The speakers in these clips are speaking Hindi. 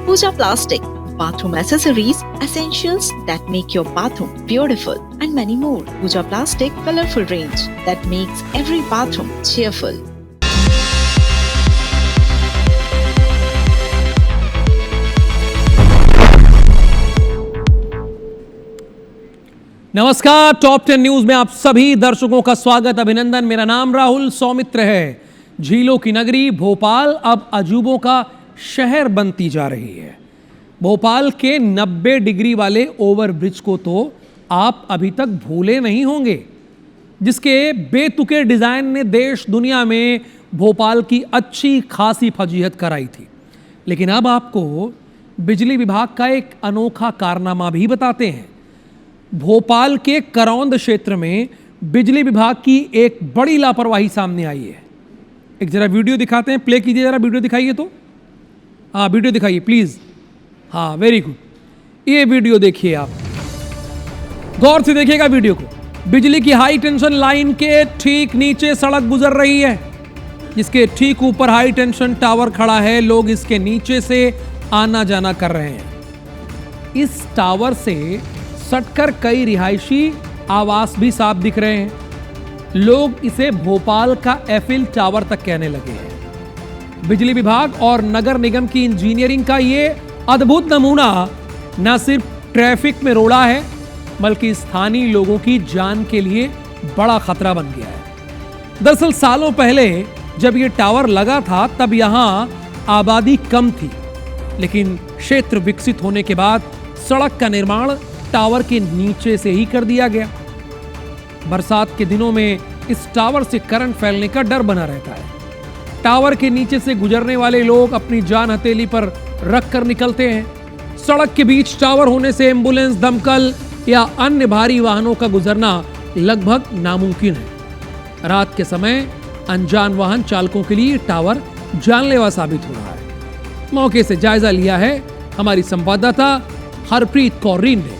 Pooja Plastic, bathroom accessories, essentials that make your bathroom beautiful, and many more. Pooja Plastic colorful range that makes every bathroom cheerful. नमस्कार, टॉप 10 न्यूज में आप सभी दर्शकों का स्वागत, अभिनंदन। मेरा नाम राहुल सौमित्र है। झीलों की नगरी भोपाल अब अजूबों का शहर बनती जा रही है। भोपाल के 90 डिग्री वाले ओवरब्रिज को तो आप अभी तक भूले नहीं होंगे, जिसके बेतुके डिजाइन ने देश दुनिया में भोपाल की अच्छी खासी फजीहत कराई थी। लेकिन अब आपको बिजली विभाग का एक अनोखा कारनामा भी बताते हैं। भोपाल के करौंद क्षेत्र में बिजली विभाग की एक बड़ी लापरवाही सामने आई है। एक जरा वीडियो दिखाते हैं, प्ले कीजिए जरा, वीडियो दिखाइए तो। हाँ, वीडियो दिखाइए प्लीज। हाँ, वेरी गुड। ये वीडियो देखिए, आप गौर से देखिएगा वीडियो को। बिजली की हाई टेंशन लाइन के ठीक नीचे सड़क गुजर रही है, जिसके ठीक ऊपर हाई टेंशन टावर खड़ा है। लोग इसके नीचे से आना जाना कर रहे हैं। इस टावर से सटकर कई रिहायशी आवास भी साफ दिख रहे हैं। लोग इसे भोपाल का एफिल टावर तक कहने लगे हैं। बिजली विभाग और नगर निगम की इंजीनियरिंग का ये अद्भुत नमूना न सिर्फ ट्रैफिक में रोड़ा है, बल्कि स्थानीय लोगों की जान के लिए बड़ा खतरा बन गया है। दरअसल सालों पहले जब ये टावर लगा था, तब यहां आबादी कम थी, लेकिन क्षेत्र विकसित होने के बाद सड़क का निर्माण टावर के नीचे से ही कर दिया गया। बरसात के दिनों में इस टावर से करंट फैलने का डर बना रहता है। टावर के नीचे से गुजरने वाले लोग अपनी जान हथेली पर रख कर निकलते हैं। सड़क के बीच टावर होने से एम्बुलेंस, दमकल या अन्य भारी वाहनों का गुजरना लगभग नामुमकिन है। रात के समय अनजान वाहन चालकों के लिए टावर जानलेवा साबित हो रहा है। मौके से जायजा लिया है हमारी संवाददाता हरप्रीत कौर ने।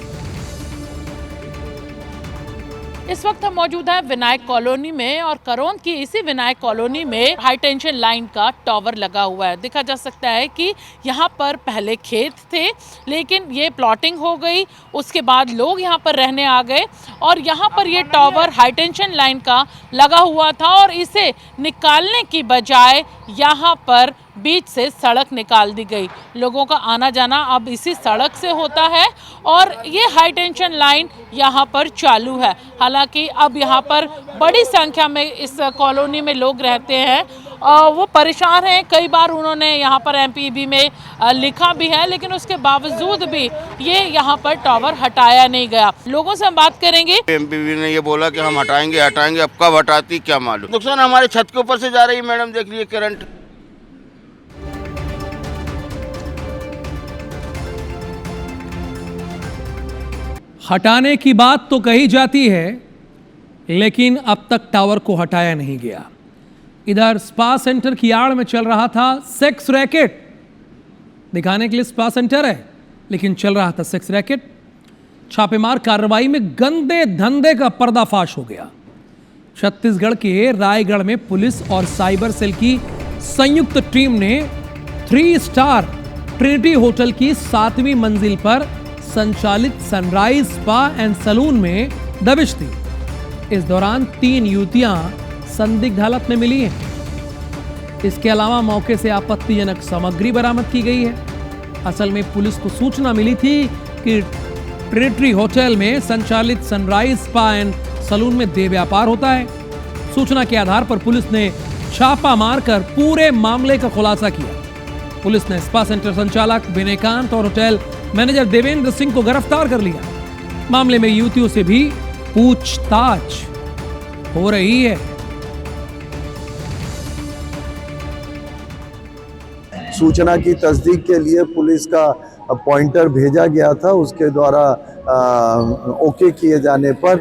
इस वक्त हम मौजूद हैं विनायक कॉलोनी में, और करौंद की इसी विनायक कॉलोनी में हाई टेंशन लाइन का टावर लगा हुआ है। देखा जा सकता है कि यहाँ पर पहले खेत थे, लेकिन ये प्लॉटिंग हो गई, उसके बाद लोग यहाँ पर रहने आ गए और यहाँ पर ये टावर हाई टेंशन लाइन का लगा हुआ था, और इसे निकालने की बजाय यहाँ पर बीच से सड़क निकाल दी गई। लोगों का आना जाना अब इसी सड़क से होता है और ये हाई टेंशन लाइन यहाँ पर चालू है। हालांकि अब यहाँ पर बड़ी संख्या में इस कॉलोनी में लोग रहते हैं, वो परेशान हैं। कई बार उन्होंने यहाँ पर एमपीबी में लिखा भी है, लेकिन उसके बावजूद भी ये यहाँ पर टावर हटाया नहीं गया। लोगों से हम बात करेंगे। एमपीबी ने ये बोला कि हम हटाएंगे, अब कब हटाती क्या मालूम। नुकसान हमारे छत के ऊपर से जा रही है मैडम, देख लीजिए करंट। हटाने की बात तो कही जाती है, लेकिन अब तक टावर को हटाया नहीं गया। इधर स्पा सेंटर की आड़ में चल रहा था सेक्स रैकेट। दिखाने के लिए स्पा सेंटर है, लेकिन चल रहा था सेक्स रैकेट। छापेमार कार्रवाई में गंदे धंधे का पर्दाफाश हो गया। छत्तीसगढ़ के रायगढ़ में पुलिस और साइबर सेल की संयुक्त टीम ने 3 स्टार ट्रिनिटी होटल की 7वीं मंजिल पर संचालित सनराइज स्पा एंड सैलून में दबिश दी। इस दौरान 3 युवतियां संदिग्ध हालत में मिली हैं। इसके अलावा मौके से आपत्तिजनक सामग्री बरामद की गई है। असल में पुलिस को सूचना मिली थी कि ट्रिनिटी होटल में संचालित सनराइज स्पा एंड सैलून में देह व्यापार होता है। सूचना के आधार पर पुलिस ने छापा मारकर पूरे मामले का खुलासा किया। पुलिस ने स्पा सेंटर संचालक विनयकांत और होटल मैनेजर देवेंद्र सिंह को गिरफ्तार कर लिया। मामले में युवतियों से भी पूछताछ हो रही है। सूचना की तस्दीक के लिए पुलिस का पॉइंटर भेजा गया था। उसके द्वारा ओके किए जाने पर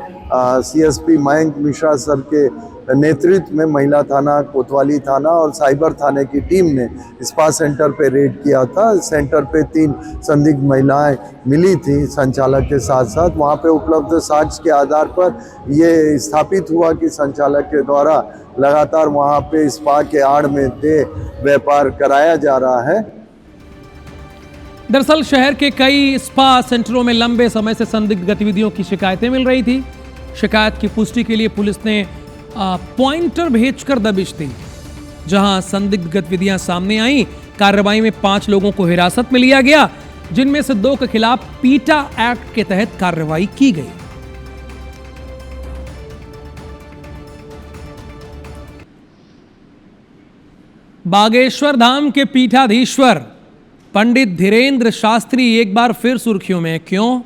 सीएसपी मयंक मिश्रा सर के नेतृत्व में महिला थाना, कोतवाली थाना और साइबर थाने की टीम ने स्पा सेंटर पे रेड किया था। सेंटर पे 3 संदिग्ध महिलाएं मिली थी संचालक के साथ साथ। वहां पे उपलब्ध साक्ष्य के आधार पर ये स्थापित हुआ कि संचालक के द्वारा लगातार वहां पे स्पा के आड़ में देह व्यापार कराया जा रहा है। दरअसल शहर के कई स्पा सेंटरों में लंबे समय से संदिग्ध गतिविधियों की शिकायतें मिल रही थी। शिकायत की पुष्टि के लिए पुलिस ने पॉइंटर भेजकर दबिश दी। जहां संदिग्ध गतिविधियां सामने आई, कार्रवाई में 5 लोगों को हिरासत में लिया गया, जिनमें से 2 के खिलाफ पीटा एक्ट के तहत कार्रवाई की गई। बागेश्वर धाम के पीठाधीश्वर पंडित धीरेन्द्र शास्त्री एक बार फिर सुर्खियों में। क्यों?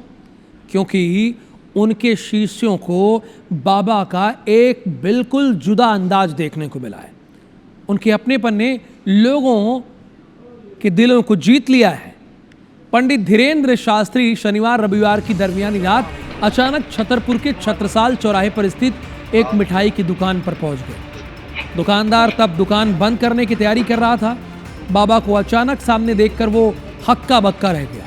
क्योंकि उनके शिष्यों को बाबा का एक बिल्कुल जुदा अंदाज देखने को मिला है। उनके अपनेपन ने लोगों के दिलों को जीत लिया है। पंडित धीरेन्द्र शास्त्री शनिवार रविवार की दरमियानी रात अचानक छतरपुर के छत्रसाल चौराहे पर स्थित एक मिठाई की दुकान पर पहुंच गए। दुकानदार तब दुकान बंद करने की तैयारी कर रहा था। बाबा को अचानक सामने देखकर वो हक्का बक्का रह गया।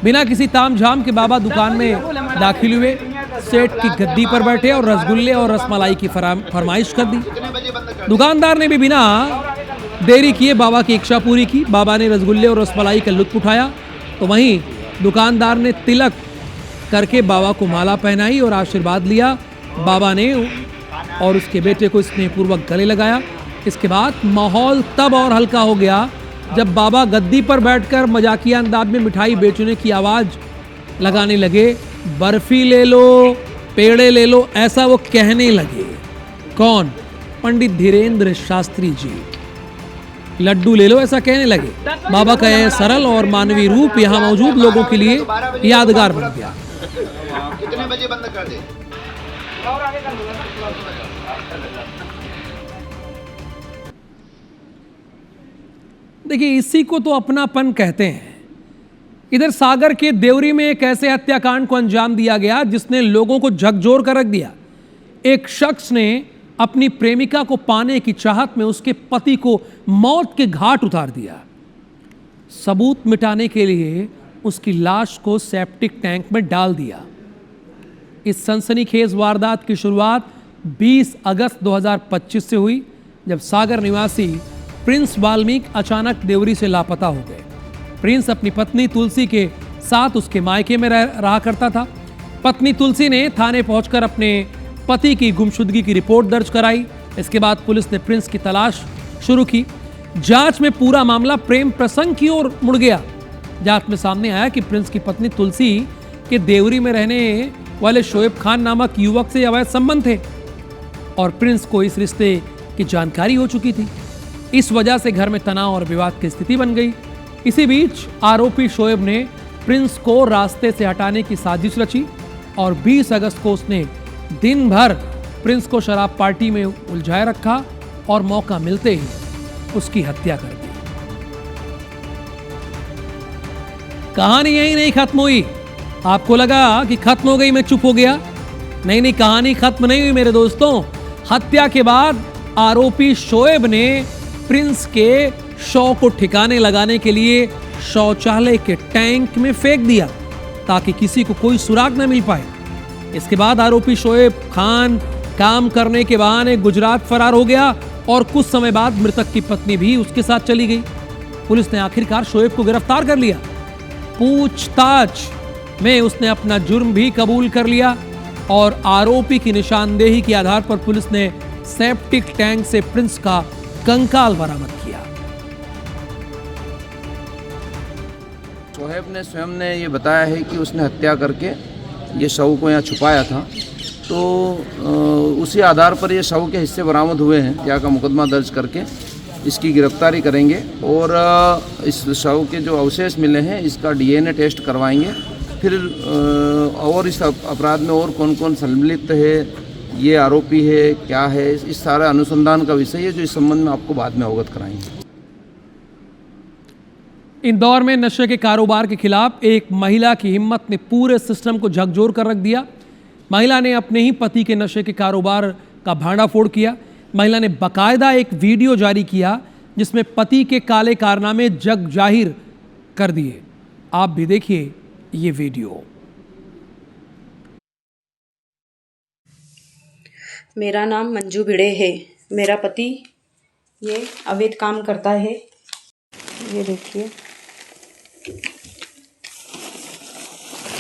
बिना किसी तामझाम के बाबा दुकान में दाखिल हुए, सेठ की गद्दी पर बैठे और रसगुल्ले और रसमलाई की फरमाइश कर दी। दुकानदार ने भी बिना देरी किए बाबा की इच्छा पूरी की। बाबा ने रसगुल्ले और रसमलाई का लुत्फ उठाया, तो वहीं दुकानदार ने तिलक करके बाबा को माला पहनाई और आशीर्वाद लिया। बाबा ने और उसके बेटे को स्नेहपूर्वक गले लगाया। इसके बाद माहौल तब और हल्का हो गया जब बाबा गद्दी पर बैठकर मजाकिया अंदाज में मिठाई बेचने की आवाज लगाने लगे। बर्फी ले लो, पेड़े ले लो, ऐसा वो कहने लगे। कौन? पंडित धीरेन्द्र शास्त्री जी। लड्डू ले लो, ऐसा कहने लगे। बाबा का यह सरल और मानवीय रूप यहाँ मौजूद लोगों के लिए यादगार बन गया। कितने बजे बंद कर दे? देखिए, इसी को तो अपनापन कहते हैं। इधर सागर के देवरी में एक ऐसे हत्याकांड को अंजाम दिया गया जिसने लोगों को झकझोर कर रख दिया। एक शख्स ने अपनी प्रेमिका को पाने की चाहत में उसके पति को मौत के घाट उतार दिया। सबूत मिटाने के लिए उसकी लाश को सेप्टिक टैंक में डाल दिया। इस सनसनीखेज वारदात की शुरुआत 20 अगस्त 2025 से हुई, जब सागर निवासी प्रिंस वाल्मीकि अचानक देवरी से लापता हो गए। प्रिंस अपनी पत्नी तुलसी के साथ उसके मायके में रहा करता था। पत्नी तुलसी ने थाने पहुंचकर अपने पति की गुमशुदगी की रिपोर्ट दर्ज कराई। इसके बाद पुलिस ने प्रिंस की तलाश शुरू की। जांच में पूरा मामला प्रेम प्रसंग की ओर मुड़ गया। जांच में सामने आया कि प्रिंस की पत्नी तुलसी के देवरी में रहने वाले शोएब खान नामक युवक से अवैध संबंध थे और प्रिंस को इस रिश्ते की जानकारी हो चुकी थी। इस वजह से घर में तनाव और विवाद की स्थिति बन गई। इसी बीच आरोपी शोएब ने प्रिंस को रास्ते से हटाने की साजिश रची और 20 अगस्त को उसने दिन भर प्रिंस को शराब पार्टी में उलझाए रखा और मौका मिलते ही उसकी हत्या कर दी। कहानी यही नहीं खत्म हुई। आपको लगा कि खत्म हो गई, मैं चुप हो गया। नहीं, कहानी खत्म नहीं हुई मेरे दोस्तों। हत्या के बाद आरोपी शोएब ने प्रिंस के शव को ठिकाने लगाने के लिए शौचालय के टैंक में फेंक दिया ताकि किसी को कोई सुराग न मिल पाए। इसके बाद आरोपी शोएब खान काम करने के बहाने गुजरात फरार हो गया और कुछ समय बाद मृतक की पत्नी भी उसके साथ चली गई। पुलिस ने आखिरकार शोएब को गिरफ्तार कर लिया। पूछताछ में उसने अपना जुर्म भी कबूल कर लिया और आरोपी की निशानदेही के आधार पर पुलिस ने सेप्टिक टैंक से प्रिंस का कंकाल बरामद किया। शोएब ने स्वयं ने ये बताया है कि उसने हत्या करके ये शव को यहाँ छुपाया था, तो उसी आधार पर ये शव के हिस्से बरामद हुए हैं। हत्या का मुकदमा दर्ज करके इसकी गिरफ्तारी करेंगे और इस शव के जो अवशेष मिले हैं इसका DNA टेस्ट करवाएंगे। फिर और इस अपराध में और कौन कौन सम्मिलित है, ये आरोपी है, क्या है, इस सारा अनुसंधान का विषय है जो इस संबंध में आपको बाद में अवगत कराएंगे। इंदौर में नशे के कारोबार के खिलाफ एक महिला की हिम्मत ने पूरे सिस्टम को झकझोर कर रख दिया। महिला ने अपने ही पति के नशे के कारोबार का भांडाफोड़ किया। महिला ने बाकायदा एक वीडियो जारी किया जिसमें पति के काले कारनामे जग जाहिर कर दिए। आप भी देखिए ये वीडियो। मेरा नाम मंजू भिड़े है। मेरा पति ये अवैध काम करता है। ये देखिए,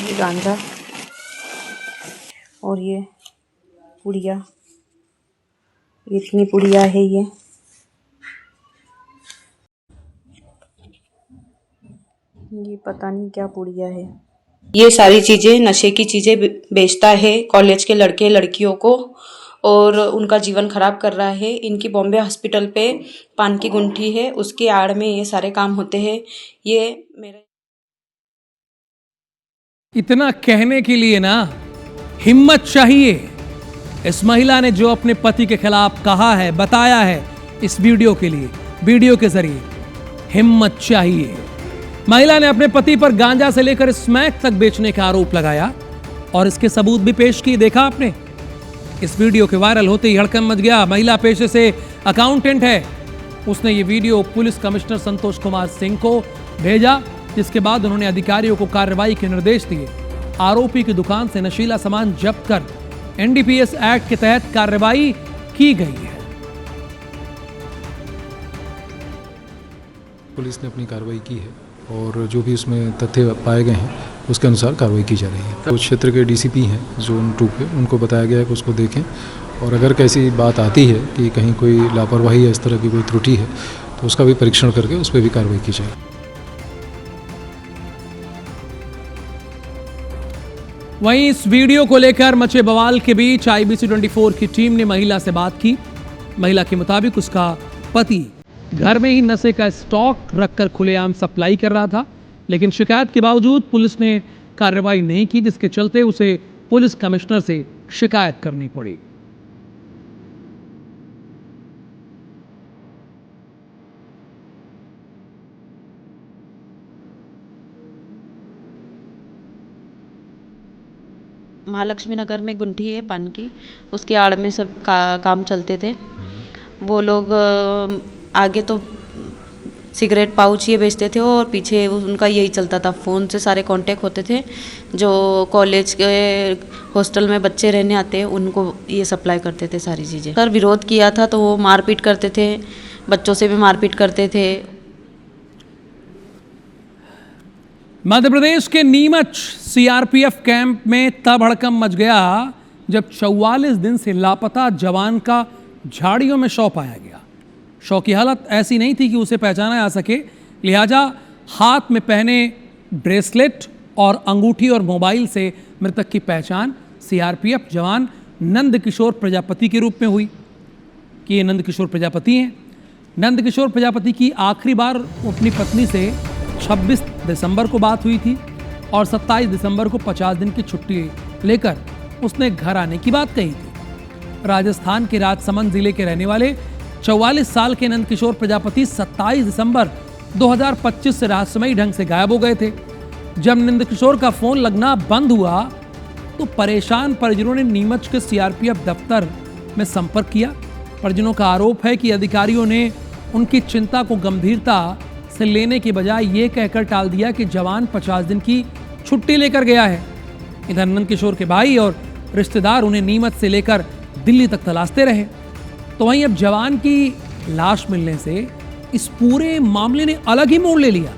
ये गांजा और ये पुड़िया, इतनी पुड़िया है ये पता नहीं क्या पुड़िया है। ये सारी चीज़ें नशे की चीज़ें बेचता है कॉलेज के लड़के लड़कियों को और उनका जीवन खराब कर रहा है। इनकी बॉम्बे हॉस्पिटल पे पान की गुंठी है, उसके आड़ में ये सारे काम होते हैं। ये मेरा इतना कहने के लिए ना हिम्मत चाहिए। इस महिला ने जो अपने पति के खिलाफ कहा है, बताया है इस वीडियो के लिए, वीडियो के जरिए हिम्मत चाहिए। महिला ने अपने पति पर गांजा से लेकर स्मैक तक बेचने का आरोप लगाया और इसके सबूत भी पेश किए। देखा आपने? इस वीडियो के वायरल होते ही हड़कंप मच गया। महिला पेशे से अकाउंटेंट है, उसने ये video police commissioner Santosh Kumar Singh को भेजा, जिसके बाद उन्होंने अधिकारियों को कार्रवाई के निर्देश दिए। आरोपी की दुकान से नशीला सामान जब्त कर एनडीपीएस एक्ट के तहत कार्रवाई की गई है। पुलिस ने अपनी कार्रवाई की है और जो भी उसमें तथ्य पाए गए हैं उसके अनुसार कार्रवाई की जा रही है। तो क्षेत्र के डीसीपी हैं जोन 2 के, उनको बताया गया है कि उसको देखें और अगर कैसी बात आती है कि कहीं कोई लापरवाही या इस तरह की कोई त्रुटि है तो उसका भी परीक्षण करके उस पर भी कार्रवाई की जाए। वहीं इस वीडियो को लेकर मचे बवाल के बीच IBC 24 की टीम ने महिला से बात की। महिला के मुताबिक उसका पति घर में ही नशे का स्टॉक रखकर खुलेआम सप्लाई कर रहा था, लेकिन शिकायत के बावजूद पुलिस ने कार्रवाई नहीं की, जिसके चलते उसे पुलिस कमिश्नर से शिकायत करनी पड़ी। महालक्ष्मी नगर में गुंठी है पान की, उसके आड़ में सब काम चलते थे। वो लोग आगे तो सिगरेट पाउच ये बेचते थे और पीछे उनका यही चलता था, फ़ोन से सारे कांटेक्ट होते थे। जो कॉलेज के हॉस्टल में बच्चे रहने आते हैं उनको ये सप्लाई करते थे सारी चीज़ें। सर विरोध किया था तो वो मारपीट करते थे, बच्चों से भी मारपीट करते थे। मध्य प्रदेश के नीमच CRPF कैंप में तब हड़कंप मच गया जब 44 दिन से लापता जवान का झाड़ियों में शव पाया गया। शव की हालत ऐसी नहीं थी कि उसे पहचाना जा सके, लिहाजा हाथ में पहने ब्रेसलेट और अंगूठी और मोबाइल से मृतक की पहचान CRPF जवान नंद किशोर प्रजापति के रूप में हुई कि ये नंद किशोर प्रजापति हैं। नंद किशोर प्रजापति की आखिरी बार अपनी पत्नी से 26 दिसंबर को बात हुई थी और 27 दिसंबर को 50 दिन की छुट्टी लेकर उसने घर आने की बात कही थी। राजस्थान के राजसमंद जिले के रहने वाले 44 साल के नंद किशोर प्रजापति 27 दिसंबर 2025 से रहस्यमयी ढंग से गायब हो गए थे। जब नंद किशोर का फोन लगना बंद हुआ तो परेशान परिजनों ने नीमच के CRPF दफ्तर में संपर्क किया। परिजनों का आरोप है कि अधिकारियों ने उनकी चिंता को गंभीरता से लेने के बजाय ये कहकर टाल दिया कि जवान 50 दिन की छुट्टी लेकर गया है। इधर नंद किशोर के भाई और रिश्तेदार उन्हें नीमच से लेकर दिल्ली तक तलाशते रहे। तो वहीं अब जवान की लाश मिलने से इस पूरे मामले ने अलग ही मोड़ ले लिया।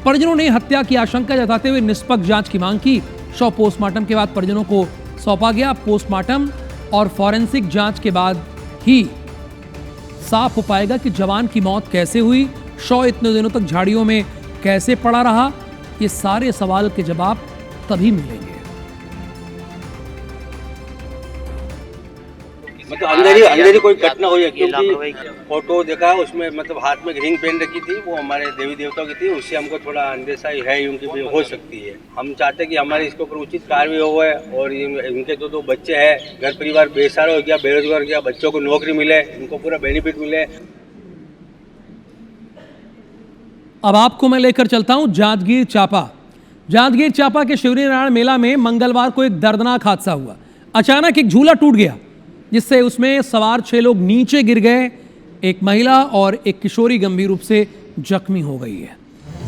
परिजनों ने हत्या की आशंका जताते हुए निष्पक्ष जांच की मांग की। शव पोस्टमार्टम के बाद परिजनों को सौंपा गया। पोस्टमार्टम और फॉरेंसिक जांच के बाद ही साफ हो पाएगा कि जवान की मौत कैसे हुई, शव इतने दिनों तक झाड़ियों में कैसे पड़ा रहा। ये सारे सवाल के जवाब तभी मिलेंगे। मतलब अंदर कोई घटना हुई है, क्योंकि फोटो देखा उसमें मतलब हाथ में रिंग पहन रखी थी, वो हमारे देवी देवताओं की थी। उससे हमको थोड़ा अंदेशा है उनकी भी हो सकती है। हम चाहते हैं कि हमारे इसके ऊपर उचित कार्रवाई हो और इनके जो 2 बच्चे हैं, घर परिवार बेसहारा हो गया, बेरोजगार हो गया, बच्चों को नौकरी मिले, इनको पूरा बेनिफिट मिले। अब आपको मैं लेकर चलता हूं जांजगीर चांपा। जांजगीर चांपा के शिवरी नारायण मेला में मंगलवार को एक दर्दनाक हादसा हुआ। अचानक एक झूला टूट गया जिससे उसमें सवार 6 लोग नीचे गिर गए। एक महिला और एक किशोरी गंभीर रूप से जख्मी हो गई है।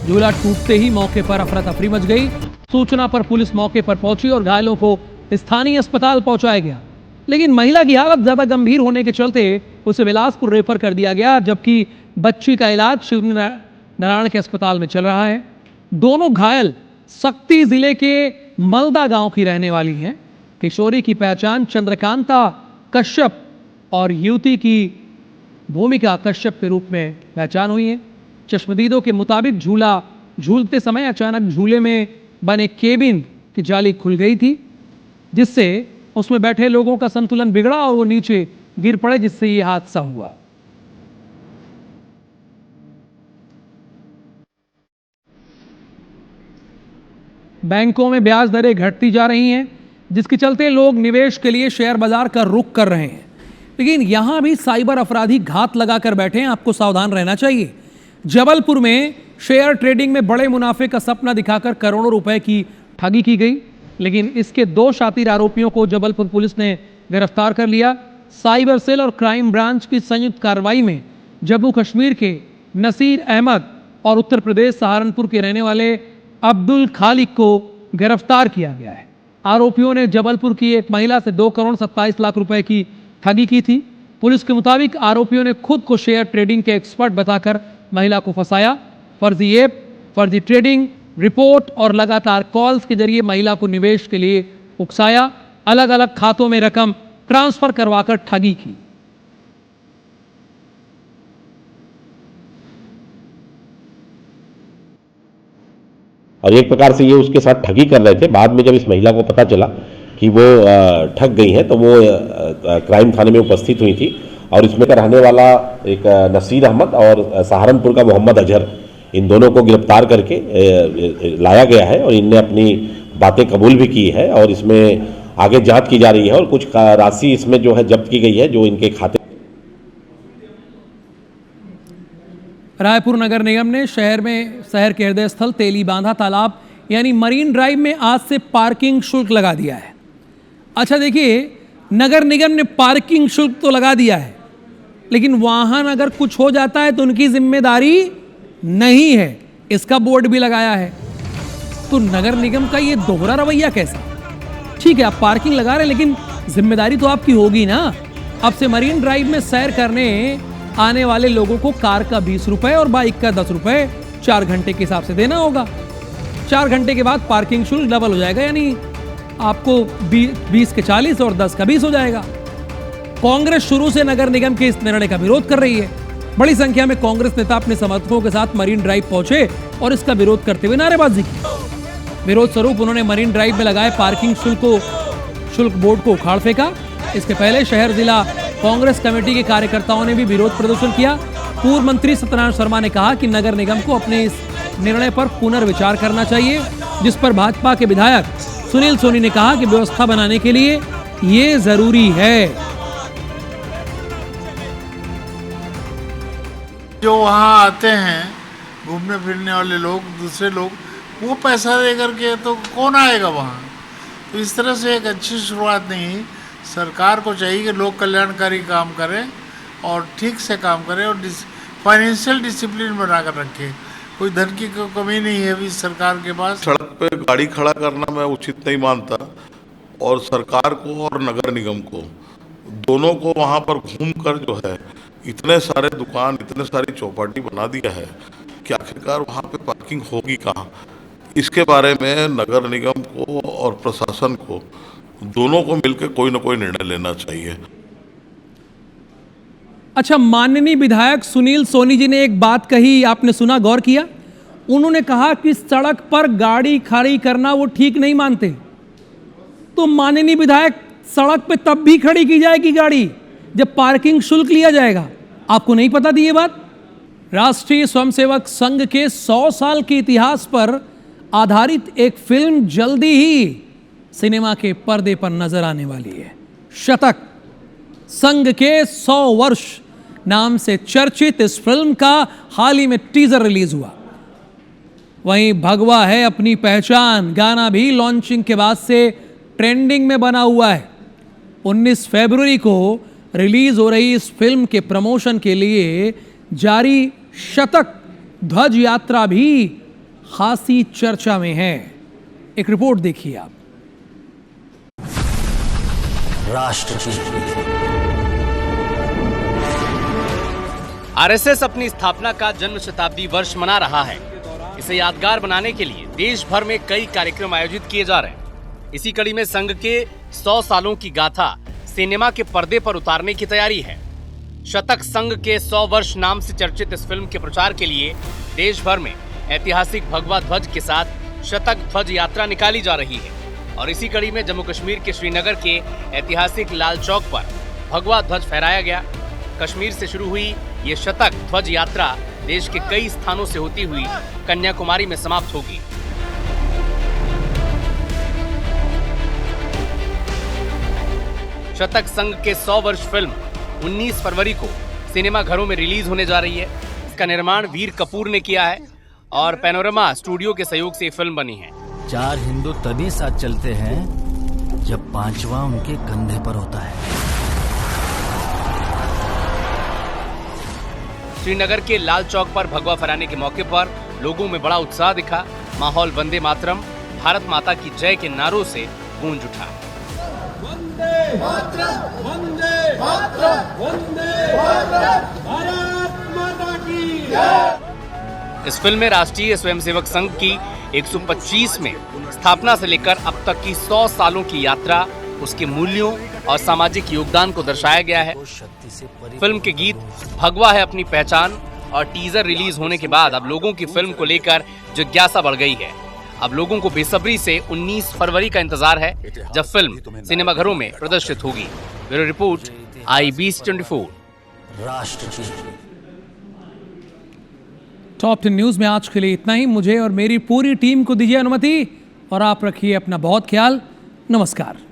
झूला टूटते ही मौके पर अफरा तफरी मच गई। सूचना पर पुलिस मौके पर पहुंची और घायलों को स्थानीय अस्पताल पहुंचाया गया, लेकिन महिला की हालत ज्यादा गंभीर होने के चलते उसे बिलासपुर रेफर कर दिया गया, जबकि बच्ची का इलाज शिवरी नारायण के अस्पताल में चल रहा है। दोनों घायल सक्ती जिले के मलदा गांव की रहने वाली हैं। किशोरी की पहचान चंद्रकांता कश्यप और युवती की भूमिका कश्यप के रूप में पहचान हुई है। चश्मदीदों के मुताबिक झूला झूलते समय अचानक झूले में बने केबिन की जाली खुल गई थी, जिससे उसमें बैठे लोगों का संतुलन बिगड़ा और वो नीचे गिर पड़े, जिससे ये हादसा हुआ। बैंकों में ब्याज दरें घटती जा रही हैं, जिसके चलते लोग निवेश के लिए शेयर बाजार का रुख कर रहे हैं। लेकिन यहां भी साइबर अपराधी घात लगाकर बैठे हैं, आपको सावधान रहना चाहिए। जबलपुर में शेयर ट्रेडिंग में बड़े मुनाफे का सपना दिखाकर करोड़ों रुपए की ठगी की गई, लेकिन इसके 2 शातिर आरोपियों को जबलपुर पुलिस ने गिरफ्तार कर लिया। साइबर सेल और क्राइम ब्रांच की संयुक्त कार्रवाई में जम्मू कश्मीर के नसीर अहमद और उत्तर प्रदेश सहारनपुर के रहने वाले अब्दुल खालिक को गिरफ्तार किया गया है। आरोपियों ने जबलपुर की एक महिला से 2 करोड़ 27 लाख रुपए की ठगी की थी। पुलिस के मुताबिक आरोपियों ने खुद को शेयर ट्रेडिंग के एक्सपर्ट बताकर महिला को फंसाया। फर्जी ऐप, फर्जी ट्रेडिंग रिपोर्ट और लगातार कॉल्स के जरिए महिला को निवेश के लिए उकसाया। अलग अलग खातों में रकम ट्रांसफर करवाकर ठगी की। और एक प्रकार से ये उसके साथ ठगी कर रहे थे। बाद में जब इस महिला को पता चला कि वो ठग गई हैं, तो वो क्राइम थाने में उपस्थित हुई थी और इसमें रहने वाला एक नसीर अहमद और सहारनपुर का मोहम्मद अजहर, इन दोनों को गिरफ्तार करके लाया गया है और इनने अपनी बातें कबूल भी की है और इसमें आगे जांच की जा रही है और कुछ राशि इसमें जो है जब्त की गई है, जो इनके खाते। रायपुर नगर निगम ने शहर के हृदय स्थल तेली बांधा तालाब यानी मरीन ड्राइव में आज से पार्किंग शुल्क लगा दिया है। अच्छा देखिए, नगर निगम ने पार्किंग शुल्क तो लगा दिया है, लेकिन वाहन अगर कुछ हो जाता है तो उनकी जिम्मेदारी नहीं है, इसका बोर्ड भी लगाया है। तो नगर निगम का ये दोहरा रवैया कैसा? ठीक है, आप पार्किंग लगा रहे हैं, लेकिन जिम्मेदारी तो आपकी होगी ना। अब से मरीन ड्राइव में सैर करने आने वाले लोगों को कार का 20 रुपए और बाइक का 10 रुपए 4 घंटे के हिसाब से देना होगा। 4 घंटे के बाद पार्किंग शुल्क डबल हो जाएगा, यानी आपको 20 के 40 और 10 का 20 हो जाएगा। कांग्रेस शुरू से नगर निगम के इस निर्णय का विरोध कर रही है। बड़ी संख्या में कांग्रेस नेता अपने समर्थकों के साथ मरीन ड्राइव पहुंचे और इसका विरोध करते हुए नारेबाजी की। विरोध स्वरूप उन्होंने मरीन ड्राइव में लगाए पार्किंग शुल्क बोर्ड को उखाड़ फेंका। इसके पहले शहर जिला कांग्रेस कमेटी के कार्यकर्ताओं ने भी विरोध प्रदर्शन किया। पूर्व मंत्री सत्यनारायण शर्मा ने कहा कि नगर निगम को अपने इस निर्णय पर पुनर्विचार करना चाहिए, जिस पर भाजपा के विधायक सुनील सोनी ने कहा कि व्यवस्था बनाने के लिए ये जरूरी है। जो वहाँ आते हैं घूमने फिरने वाले लोग, दूसरे लोग, वो पैसा दे करके तो कौन आएगा वहाँ? तो इस तरह से एक अच्छी शुरुआत नहीं। सरकार को चाहिए कि लोग कल्याणकारी काम करें और ठीक से काम करें और फाइनेंशियल डिसिप्लिन बनाकर रखें। कोई धन की कमी नहीं है अभी सरकार के पास। सड़क पे गाड़ी खड़ा करना मैं उचित नहीं मानता और सरकार को और नगर निगम को दोनों को वहाँ पर घूमकर जो है इतने सारे दुकान, इतने सारी चौपाटी बना दिया है कि आखिरकार वहाँ पे पार्किंग होगी कहाँ? इसके बारे में नगर निगम को और प्रशासन को दोनों को मिलकर कोई न कोई निर्णय लेना चाहिए। अच्छा, माननीय विधायक सुनील सोनी जी ने एक बात कही, आपने सुना, गौर किया? उन्होंने कहा कि सड़क पर गाड़ी खड़ी करना वो ठीक नहीं मानते। तो माननीय विधायक, सड़क पे तब भी खड़ी की जाएगी गाड़ी जब पार्किंग शुल्क लिया जाएगा। आपको नहीं पता थी ये बात? राष्ट्रीय स्वयंसेवक संघ के 100 साल के इतिहास पर आधारित एक फिल्म जल्दी ही सिनेमा के पर्दे पर नजर आने वाली है। शतक, संघ के 100 वर्ष नाम से चर्चित इस फिल्म का हाल ही में टीजर रिलीज हुआ। वहीं भगवा है अपनी पहचान गाना भी लॉन्चिंग के बाद से ट्रेंडिंग में बना हुआ है। 19 फरवरी को रिलीज हो रही इस फिल्म के प्रमोशन के लिए जारी शतक ध्वज यात्रा भी खासी चर्चा में है। एक रिपोर्ट देखिए आप। आरएसएस अपनी स्थापना का जन्म शताब्दी वर्ष मना रहा है। इसे यादगार बनाने के लिए देश भर में कई कार्यक्रम आयोजित किए जा रहे हैं। इसी कड़ी में संघ के 100 सालों की गाथा सिनेमा के पर्दे पर उतारने की तैयारी है। शतक संघ के 100 वर्ष नाम से चर्चित इस फिल्म के प्रचार के लिए देश भर में ऐतिहासिक भगवा ध्वज के साथ शतक ध्वज यात्रा निकाली जा रही है और इसी कड़ी में जम्मू कश्मीर के श्रीनगर के ऐतिहासिक लाल चौक पर भगवा ध्वज फहराया गया। कश्मीर से शुरू हुई ये शतक ध्वज यात्रा देश के कई स्थानों से होती हुई कन्याकुमारी में समाप्त होगी। शतक संघ के 100 वर्ष फिल्म 19 फरवरी को सिनेमा घरों में रिलीज होने जा रही है। इसका निर्माण वीर कपूर ने किया है और पैनोरमा स्टूडियो के सहयोग से फिल्म बनी है। 4 हिंदू तभी साथ चलते हैं जब 5वां उनके कंधे पर होता है। श्रीनगर के लाल चौक पर भगवा फहराने के मौके पर लोगों में बड़ा उत्साह दिखा। माहौल वंदे मातरम, भारत माता की जय के नारों से गूंज उठा। वंदे मातरम, वंदे मातरम, वंदे मातरम, भारत माता की जय। इस फिल्म में राष्ट्रीय स्वयंसेवक संघ की 125 में स्थापना से लेकर अब तक की 100 सालों की यात्रा, उसके मूल्यों और सामाजिक योगदान को दर्शाया गया है। फिल्म के गीत भगवा है अपनी पहचान और टीजर रिलीज होने के बाद अब लोगों की फिल्म को लेकर जिज्ञासा बढ़ गई है। अब लोगों को बेसब्री से 19 फरवरी का इंतजार है जब फिल्म सिनेमाघरों में प्रदर्शित होगी। Bureau report IBC24। राष्ट्र की टॉप 10 न्यूज में आज के लिए इतना ही। मुझे और मेरी पूरी टीम को दीजिए अनुमति और आप रखिए अपना बहुत ख्याल। नमस्कार।